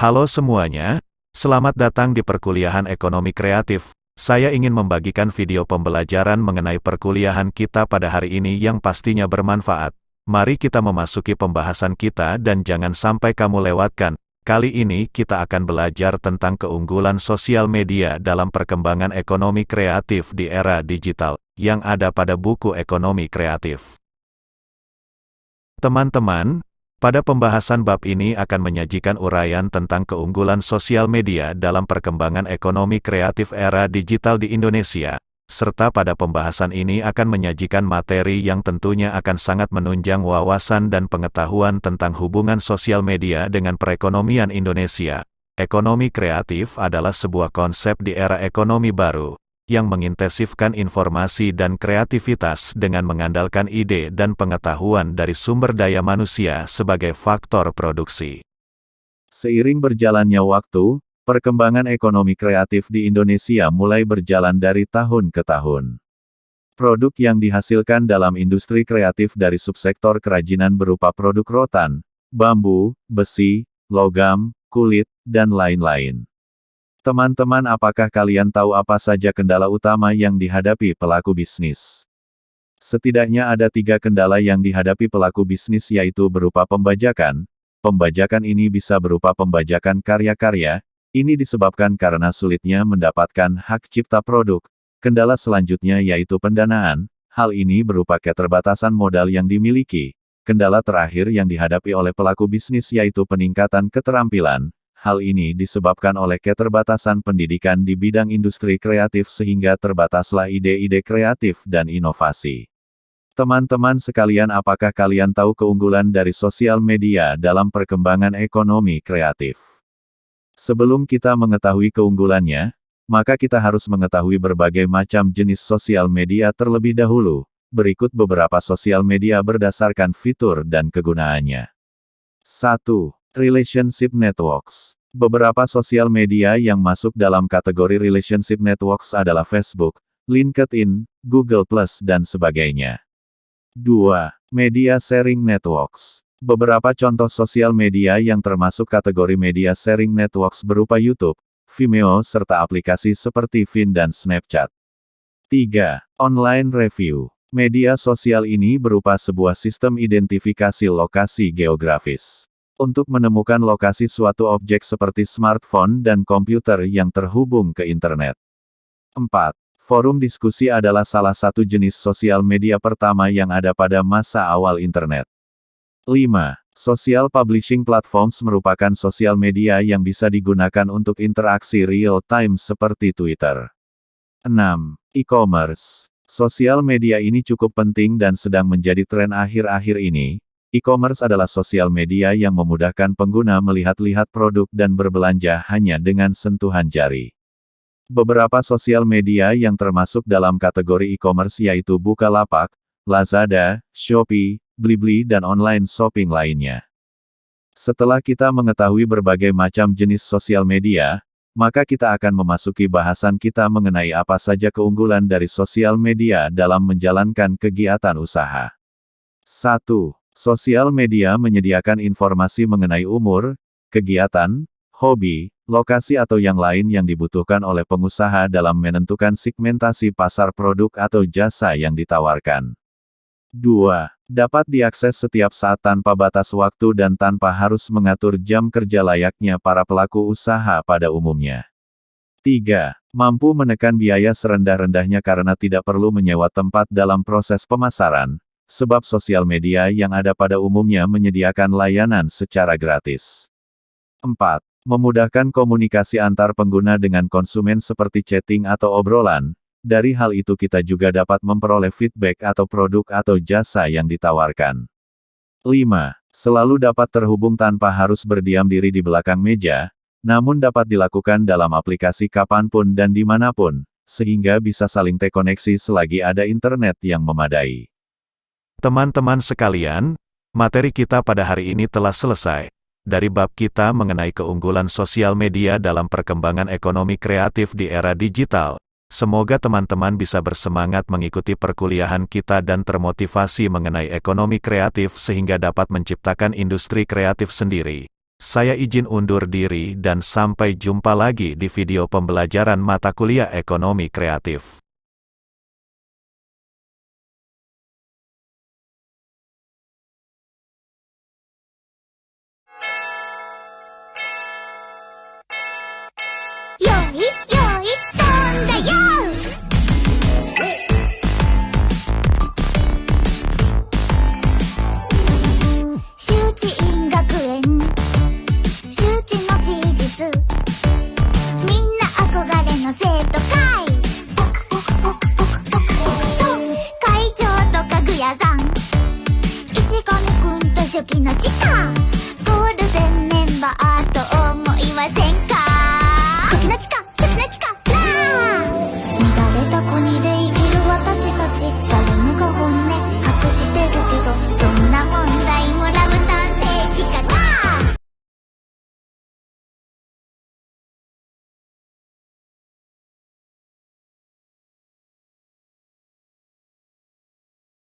Halo semuanya, selamat datang di perkuliahan ekonomi kreatif. Saya ingin membagikan video pembelajaran mengenai perkuliahan kita pada hari ini yang pastinya bermanfaat. Mari kita memasuki pembahasan kita dan jangan sampai kamu lewatkan. Kali ini kita akan belajar tentang keunggulan sosial media dalam perkembangan ekonomi kreatif di era digital, yang ada pada buku ekonomi kreatif. Teman-teman, pada pembahasan bab ini akan menyajikan uraian tentang keunggulan sosial media dalam perkembangan ekonomi kreatif era digital di Indonesia, serta pada pembahasan ini akan menyajikan materi yang tentunya akan sangat menunjang wawasan dan pengetahuan tentang hubungan sosial media dengan perekonomian Indonesia. Ekonomi kreatif adalah sebuah konsep di era ekonomi baru, yang mengintensifkan informasi dan kreativitas dengan mengandalkan ide dan pengetahuan dari sumber daya manusia sebagai faktor produksi. Seiring berjalannya waktu, perkembangan ekonomi kreatif di Indonesia mulai berjalan dari tahun ke tahun. Produk yang dihasilkan dalam industri kreatif dari subsektor kerajinan berupa produk rotan, bambu, besi, logam, kulit, dan lain-lain. Teman-teman, apakah kalian tahu apa saja kendala utama yang dihadapi pelaku bisnis? Setidaknya ada 3 kendala yang dihadapi pelaku bisnis, yaitu berupa pembajakan. Pembajakan ini bisa berupa pembajakan karya-karya. Ini disebabkan karena sulitnya mendapatkan hak cipta produk. Kendala selanjutnya yaitu pendanaan. Hal ini berupa keterbatasan modal yang dimiliki. Kendala terakhir yang dihadapi oleh pelaku bisnis yaitu peningkatan keterampilan. Hal ini disebabkan oleh keterbatasan pendidikan di bidang industri kreatif sehingga terbataslah ide-ide kreatif dan inovasi. Teman-teman sekalian, apakah kalian tahu keunggulan dari sosial media dalam perkembangan ekonomi kreatif? Sebelum kita mengetahui keunggulannya, maka kita harus mengetahui berbagai macam jenis sosial media terlebih dahulu. Berikut beberapa sosial media berdasarkan fitur dan kegunaannya. 1. Relationship Networks. Beberapa sosial media yang masuk dalam kategori Relationship Networks adalah Facebook, LinkedIn, Google+, dan sebagainya. 2. Media Sharing Networks. Beberapa contoh sosial media yang termasuk kategori media sharing networks berupa YouTube, Vimeo serta aplikasi seperti Vine dan Snapchat. 3. Online Review. Media sosial ini berupa sebuah sistem identifikasi lokasi geografis. Untuk menemukan lokasi suatu objek seperti smartphone dan komputer yang terhubung ke internet. 4. Forum diskusi adalah salah satu jenis sosial media pertama yang ada pada masa awal internet. 5. Social Publishing Platforms merupakan sosial media yang bisa digunakan untuk interaksi real-time seperti Twitter. 6. E-commerce. Sosial media ini cukup penting dan sedang menjadi tren akhir-akhir ini. E-commerce adalah sosial media yang memudahkan pengguna melihat-lihat produk dan berbelanja hanya dengan sentuhan jari. Beberapa sosial media yang termasuk dalam kategori e-commerce yaitu Bukalapak, Lazada, Shopee, Blibli dan online shopping lainnya. Setelah kita mengetahui berbagai macam jenis sosial media, maka kita akan memasuki bahasan kita mengenai apa saja keunggulan dari sosial media dalam menjalankan kegiatan usaha. 1. Sosial media menyediakan informasi mengenai umur, kegiatan, hobi, lokasi atau yang lain yang dibutuhkan oleh pengusaha dalam menentukan segmentasi pasar produk atau jasa yang ditawarkan. 2. Dapat diakses setiap saat tanpa batas waktu dan tanpa harus mengatur jam kerja layaknya para pelaku usaha pada umumnya. 3. Mampu menekan biaya serendah-rendahnya karena tidak perlu menyewa tempat dalam proses pemasaran, sebab sosial media yang ada pada umumnya menyediakan layanan secara gratis. 4. Memudahkan komunikasi antar pengguna dengan konsumen seperti chatting atau obrolan. Dari hal itu kita juga dapat memperoleh feedback atau produk atau jasa yang ditawarkan. 5. Selalu dapat terhubung tanpa harus berdiam diri di belakang meja, namun dapat dilakukan dalam aplikasi kapanpun dan dimanapun, sehingga bisa saling terkoneksi selagi ada internet yang memadai. Teman-teman sekalian, materi kita pada hari ini telah selesai. Dari bab kita mengenai keunggulan sosial media dalam perkembangan ekonomi kreatif di era digital. Semoga teman-teman bisa bersemangat mengikuti perkuliahan kita dan termotivasi mengenai ekonomi kreatif sehingga dapat menciptakan industri kreatif sendiri. Saya izin undur diri dan sampai jumpa lagi di video pembelajaran mata kuliah ekonomi kreatif. Yoi, yoi, 飛んだよ修知院学園周知の事実みんな憧れの生徒会会長とかぐやさん石上くんと初期の時間